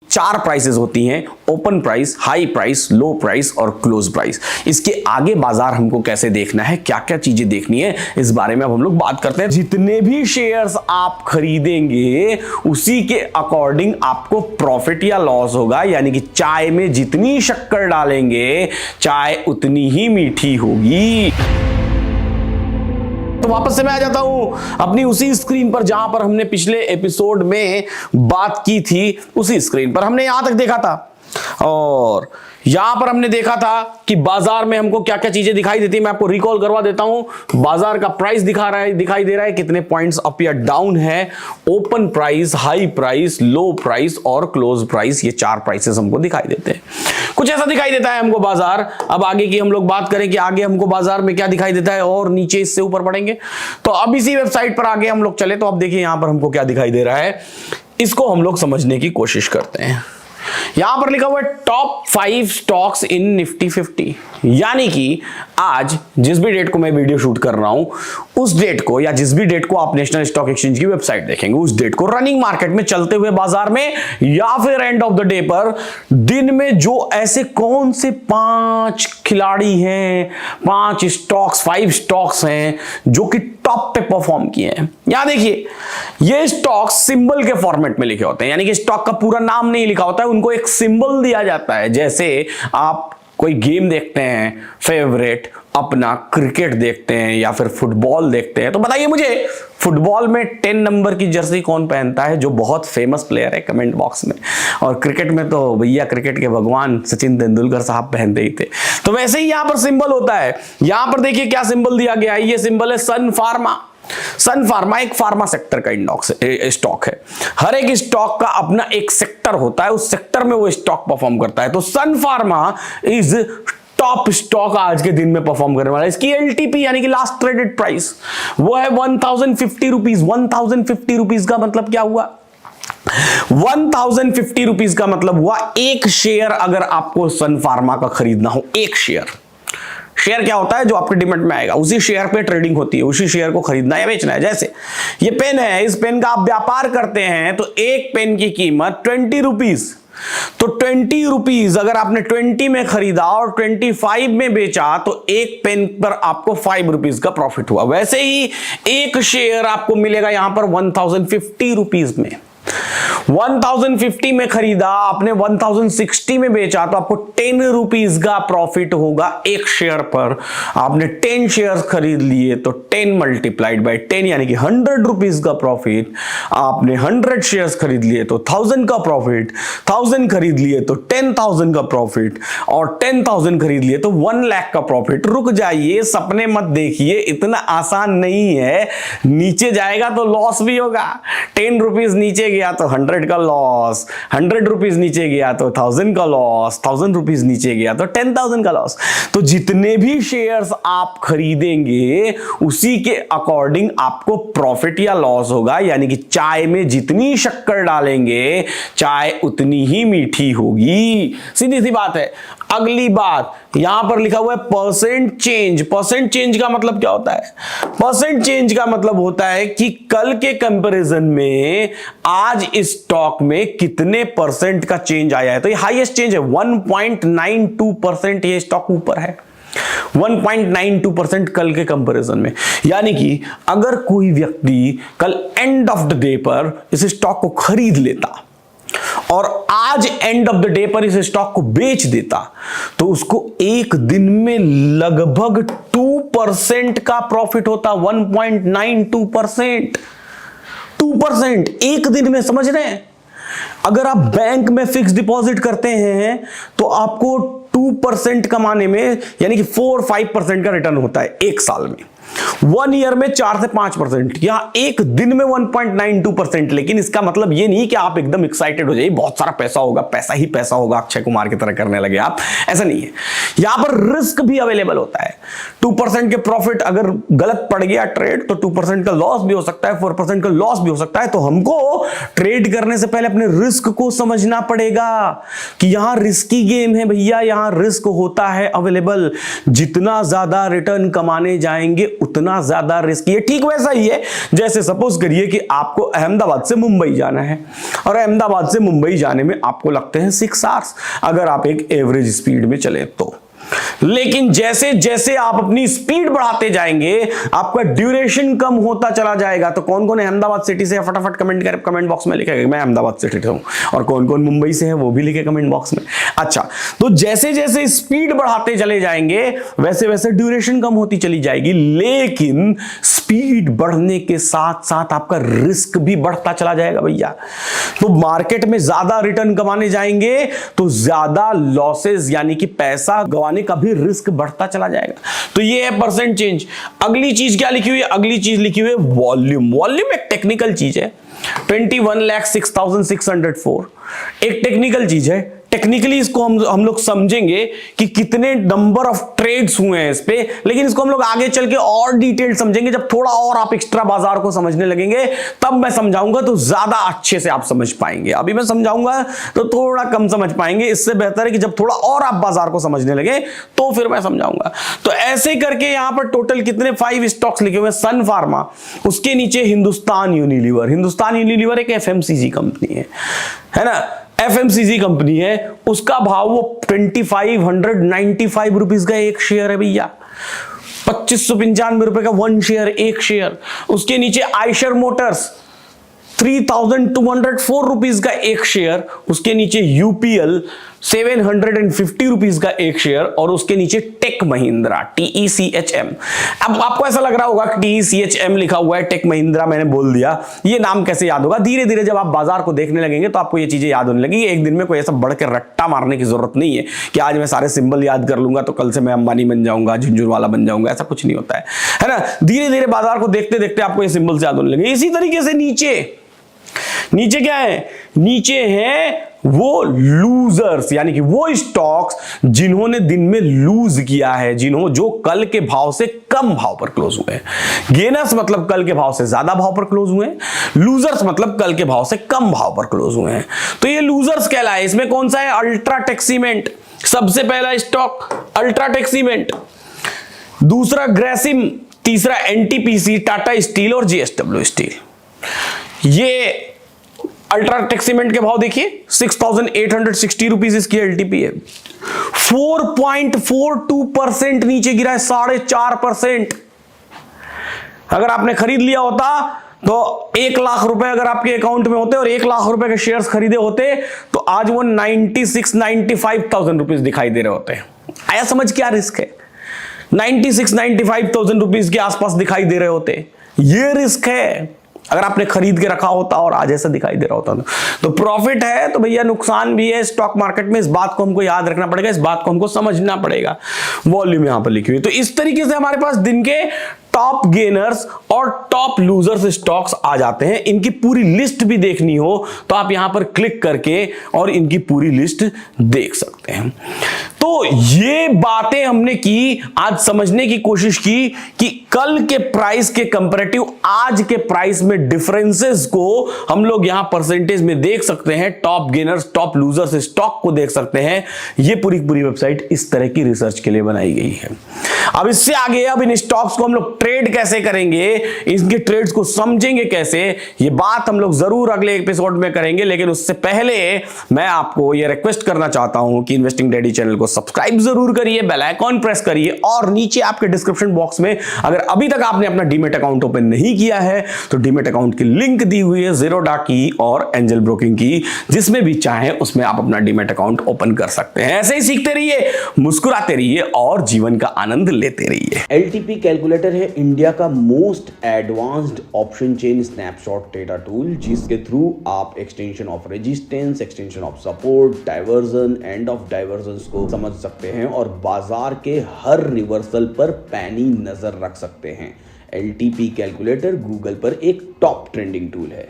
चार प्राइसेस होती हैं, ओपन प्राइस, हाई प्राइस, लो प्राइस और क्लोज प्राइस। इसके आगे बाजार हमको कैसे देखना है, क्या क्या चीजें देखनी है, इस बारे में अब हम लोग बात करते हैं। जितने भी शेयर्स आप खरीदेंगे उसी के अकॉर्डिंग आपको प्रॉफिट या लॉस होगा, यानी कि चाय में जितनी शक्कर डालेंगे चाय उतनी ही मीठी होगी। तो वापस से मैं आ जाता हूं अपनी उसी स्क्रीन पर जहां पर हमने पिछले एपिसोड में बात की थी। उसी स्क्रीन पर हमने यहां तक देखा था और यहां पर हमने देखा था कि बाजार में हमको क्या क्या चीजें दिखाई देती है। मैं आपको रिकॉल करवा देता हूं। बाजार का प्राइस दिखाई दे रहा है, कितने पॉइंट्स अप या डाउन है, ओपन प्राइस, हाई प्राइस, लो प्राइस और क्लोज प्राइस, ये चार प्राइसेस हमको दिखाई देते हैं। कुछ ऐसा दिखाई देता है हमको बाजार। अब आगे की हम लोग बात करें कि आगे हमको बाजार में क्या दिखाई देता है और नीचे इससे ऊपर बढ़ेंगे। तो अब इसी वेबसाइट पर आगे हम लोग चले तो अब देखिए यहां पर हमको क्या दिखाई दे रहा है, इसको हम लोग समझने की कोशिश करते हैं। यहां पर लिखा हुआ है टॉप 5 स्टॉक्स इन निफ्टी 50, यानी कि आज जिस भी डेट को मैं वीडियो शूट कर रहा हूं उस डेट को, या जिस भी डेट को आप नेशनल स्टॉक एक्सचेंज की वेबसाइट देखेंगे उस डेट को रनिंग मार्केट में चलते हुए बाजार में, या फिर एंड ऑफ द डे पर दिन में जो ऐसे कौन से 5 खिलाड़ी हैं, 5 स्टॉक्स, 5 स्टॉक्स हैं जो कि टॉप पे परफॉर्म किए हैं। यहां देखिए ये स्टॉक सिंबल के फॉर्मेट में लिखे होते हैं, यानी कि स्टॉक का पूरा नाम नहीं लिखा होता है, उनको एक सिंबल दिया जाता है। जैसे आप कोई गेम देखते हैं फेवरेट, अपना क्रिकेट देखते हैं या फिर फुटबॉल देखते हैं, तो बताइए मुझे फुटबॉल में 10 नंबर की जर्सी कौन पहनता है, जो बहुत फेमस प्लेयर है, कमेंट बॉक्स में। और क्रिकेट में तो भैया क्रिकेट के भगवान सचिन तेंदुलकर साहब पहनते ही थे। तो वैसे ही यहां पर सिंबल होता है। यहां पर देखिए क्या सिंबल दिया गया है, ये सिंबल है सन फार्मा। सन फार्मा एक फार्मा सेक्टर का स्टॉक है। हर एक स्टॉक का अपना एक सेक्टर होता है, उस सेक्टर में वो स्टॉक परफॉर्म करता है। तो सन फार्मा इज टॉप स्टॉक आज के दिन में परफॉर्म करने वाला है। इसकी एलटीपी यानी कि लास्ट ट्रेडेड प्राइस वो है 1050 रुपीज। 1050 रुपीज का मतलब क्या हुआ? 1050 रुपीज का मतलब हुआ एक शेयर अगर आपको सन फार्मा का खरीदना हो, एक शेयर क्या होता है जो आपके डिमेट में आएगा, उसी शेयर पे ट्रेडिंग होती है, उसी शेयर को खरीदना या बेचना है। जैसे ये पेन है, इस पेन का आप व्यापार करते हैं तो एक पेन की कीमत 20 रुपीज। तो 20 रुपीज अगर आपने 20 में खरीदा और 25 में बेचा तो एक पेन पर आपको 5 रुपीज का प्रॉफिट हुआ। वैसे ही एक शेयर आपको मिलेगा यहां पर 1050 रुपीज में। 1050 में खरीदा, आपने 1060 में बेचा तो आपको 10 रुपीज का प्रॉफिट होगा एक शेयर पर। आपने 10 शेयर्स खरीद लिए तो 10 मल्टीप्लाइड बाय 10 यानी कि 100 रुपीज का प्रॉफिट। आपने 100 शेयर्स खरीद लिए तो 1000 का प्रॉफिट, 1000 खरीद लिए तो 10,000 का प्रॉफिट, और 10,000 खरीद लिए तो 1 लाख का प्रॉफिट। रुक जाइए, सपने मत देखिए, इतना आसान नहीं है। नीचे जाएगा तो लॉस भी होगा। 10 रुपीज नीचे गया तो 100 का लॉस, 100 रुपीज नीचे गया तो 1000 का लॉस, 1000 रुपीज नीचे गया तो 10,000 का लॉस। तो जितने भी शेयर्स आप खरीदेंगे उसी के अकॉर्डिंग आपको प्रॉफिट या लॉस होगा, यानी कि चाय में जितनी शक्कर डालेंगे चाय उतनी ही मीठी होगी। सीधी सी बात है। अगली बात यहां पर लिखा हुआ है परसेंट चेंज। परसेंट चेंज का मतलब क्या होता है? परसेंट चेंज का मतलब होता है कि कल के कंपैरिजन में आज इस स्टॉक में कितने परसेंट का चेंज आया है। तो ये हाईएस्ट चेंज है, 1.92% ये स्टॉक ऊपर है। 1.92% कल के कंपैरिजन में। यानी कि अगर कोई व्यक्ति कल एंड ऑफ द डे पर इस स्टॉक को खरीद लेता और आज एंड ऑफ द डे पर इस स्टॉक को बेच देता तो उसको एक दिन में लगभग 2% का प्रॉफिट होता। 1.92%, 2% एक दिन में, समझ रहे हैं? अगर आप बैंक में फिक्स डिपॉजिट करते हैं तो आपको 2% कमाने में यानी कि 4-5% का रिटर्न होता है एक साल में। 1 ईयर में 4 से 5%, या एक दिन में 1.92%। लेकिन इसका मतलब ये नहीं कि आप एकदम एक्साइटेड हो जाइए, बहुत सारा पैसा होगा, पैसा ही पैसा होगा, अक्षय कुमार की तरह करने लगे आप, ऐसा नहीं है। यहां पर रिस्क भी अवेलेबल होता है। 2% के प्रॉफिट अगर गलत पड़ गया ट्रेड तो 2% का लॉस भी हो सकता है, 4% का लॉस भी हो सकता है। तो हमको ट्रेड करने से पहले अपने रिस्क को समझना पड़ेगा कि यहां रिस्की गेम है भैया, यहां रिस्क होता है अवेलेबल। जितना ज्यादा रिटर्न कमाने जाएंगे उतना ज्यादा रिस्क। ये ठीक वैसा ही है जैसे सपोज करिए कि आपको अहमदाबाद से मुंबई जाना है और अहमदाबाद से मुंबई जाने में आपको लगते हैं 6 आवर्स अगर आप एक एवरेज स्पीड में चले तो। लेकिन जैसे जैसे आप अपनी स्पीड बढ़ाते जाएंगे आपका ड्यूरेशन कम होता चला जाएगा। तो कौन कौन अहमदाबाद सिटी से फटाफट कमेंट बॉक्स में लिखेगा मैं अहमदाबाद सिटी से हूं, और कौन कौन मुंबई से है वो भी लिखे कमेंट बॉक्स में। अच्छा, तो जैसे जैसे स्पीड बढ़ाते चले जाएंगे वैसे वैसे ड्यूरेशन कम होती चली जाएगी, लेकिन स्पीड बढ़ने के साथ साथ आपका रिस्क भी बढ़ता चला जाएगा भैया। तो मार्केट में ज्यादा रिटर्न कमाने जाएंगे तो ज्यादा लॉसेस यानी कि पैसा गंवाने का भी रिस्क बढ़ता चला जाएगा। तो ये है परसेंट चेंज। अगली चीज क्या लिखी हुई है? अगली चीज लिखी हुई है वॉल्यूम। वॉल्यूम एक टेक्निकल चीज है। 21,06,604 एक टेक्निकल चीज है। टेक्निकली इसको हम लोग समझेंगे कि कितने नंबर ऑफ ट्रेड्स हुए हैं इस पे, लेकिन इसको हम लोग आगे चल के और डिटेल समझेंगे। जब थोड़ा और आप एक्स्ट्रा बाजार को समझने लगेंगे तब मैं समझाऊंगा तो ज्यादा अच्छे से आप समझ पाएंगे। अभी मैं समझाऊंगा तो थोड़ा कम समझ पाएंगे। इससे बेहतर है कि जब थोड़ा और आप बाजार को समझने लगे तो फिर मैं समझाऊंगा। तो ऐसे करके यहां पर टोटल कितने 5 स्टॉक्स लिखे हुए हैं। सन फार्मा, उसके नीचे हिंदुस्तान यूनिलीवर। हिंदुस्तान यूनिलीवर एक FMCG कंपनी है ना, FMCG कंपनी है। उसका भाव वो 2595 रुपीज का एक शेयर है भैया। 2595 रुपए का 1 शेयर, एक शेयर। उसके नीचे आयशर मोटर्स 3204 रुपीज का एक शेयर। उसके नीचे UPL 750 रुपीज का एक शेयर। और उसके नीचे टेक महिंद्रा TECHM। अब आपको ऐसा लग रहा होगा कि TECHM लिखा हुआ है, टेक महिंद्रा मैंने बोल दिया, ये नाम कैसे याद होगा? धीरे धीरे जब आप बाजार को देखने लगेंगे तो आपको ये चीजें याद होने लगेंगी। एक दिन में कोई ऐसा बढ़ के रट्टा मारने की जरूरत नहीं है कि आज मैं सारे सिंबल याद कर लूंगा तो कल से मैं अंबानी बन जाऊंगा, झुंझुनवाला बन जाऊंगा। ऐसा कुछ नहीं होता है ना। धीरे धीरे बाजार को देखते देखते आपको ये सिंबल याद होने लगेंगे। इसी तरीके से नीचे क्या है? नीचे है वो लूजर्स, यानी कि वो स्टॉक्स जिन्होंने दिन में लूज किया है, जो कल के भाव से कम भाव पर क्लोज हुए हैं। गेनर्स मतलब कल के भाव से ज्यादा भाव पर क्लोज हुए हैं, लूजर्स मतलब कल के भाव से कम भाव पर क्लोज हुए हैं। तो ये लूजर्स कहलाए। इसमें कौन सा है? अल्ट्राटेक सीमेंट, सबसे पहला स्टॉक अल्ट्राटेक सीमेंट, दूसरा ग्रेसिम, तीसरा NTPC, टाटा स्टील और JSW स्टील। ये अल्ट्राटेक सीमेंट के भाव देखिए 6,860 रुपीज इसकी LTP है। 4.42% नीचे गिरा है, 4.5%। अगर आपने खरीद लिया होता तो 1 लाख रुपए अगर आपके अकाउंट में होते और 1 लाख रुपए के शेयर्स खरीदे होते तो आज वो 96,95,000 रुपीज दिखाई दे रहे होते। आया समझ? क्या रिस्क है? 96,95,000 रुपीज के आसपास दिखाई दे रहे होते। ये रिस्क है। अगर आपने खरीद के रखा होता और आज ऐसा दिखाई दे रहा होता तो प्रॉफिट है तो भैया नुकसान भी है स्टॉक मार्केट में। इस बात को हमको याद रखना पड़ेगा, इस बात को हमको समझना पड़ेगा। वॉल्यूम यहां पर लिखी हुई। तो इस तरीके से हमारे पास दिन के टॉप गेनर्स और टॉप लूजर्स स्टॉक्स आ जाते हैं। इनकी पूरी लिस्ट भी देखनी हो तो आप यहां पर क्लिक करके और इनकी पूरी लिस्ट देख सकते हैं। तो ये बातें हमने की, आज समझने की कोशिश की कि कल के प्राइस के कंपैरेटिव आज के प्राइस में डिफरेंसेस को हम लोग यहां परसेंटेज में देख सकते हैं। Top gainers, top losers stock को देख सकते हैं। ये पूरी वेबसाइट इस तरह की रिसर्च के लिए बनाई गई है। अब इससे आगे अब इन स्टॉक्स को हम लोग ट्रेड कैसे करेंगे, इनके ट्रेड्स को समझेंगे कैसे, ये बात हम लोग जरूर अगले एपिसोड में करेंगे। लेकिन उससे पहले मैं आपको ये रिक्वेस्ट करना चाहता हूं कि इन्वेस्टिंग डैडी चैनल को सब्सक्राइब जरूर करिए, बेल आइकॉन प्रेस करिए और नीचे आपके डिस्क्रिप्शन बॉक्स में अगर अभी तक आपने अपना डीमेट अकाउंट ओपन नहीं किया है तो डीमेट अकाउंट की लिंक दी हुई है ज़ीरोधा की और एंजल ब्रोकिंग की, जिसमें भी चाहे उसमें आप अपना डीमेट अकाउंट ओपन कर सकते हैं। ऐसे ही सीखते रहिए, मुस्कुराते रहिए और जीवन का आनंद लेते रहिए। LTP कैलकुलेटर है इंडिया का most advanced option chain snapshot data tool, जिसके थ्रू आप extension of resistance, extension of support, diversion, end of diversion को समझ सकते हैं और बाजार के हर रिवर्सल पर पैनी नजर रख सकते हैं। LTP कैलकुलेटर गूगल पर एक टॉप ट्रेंडिंग टूल है।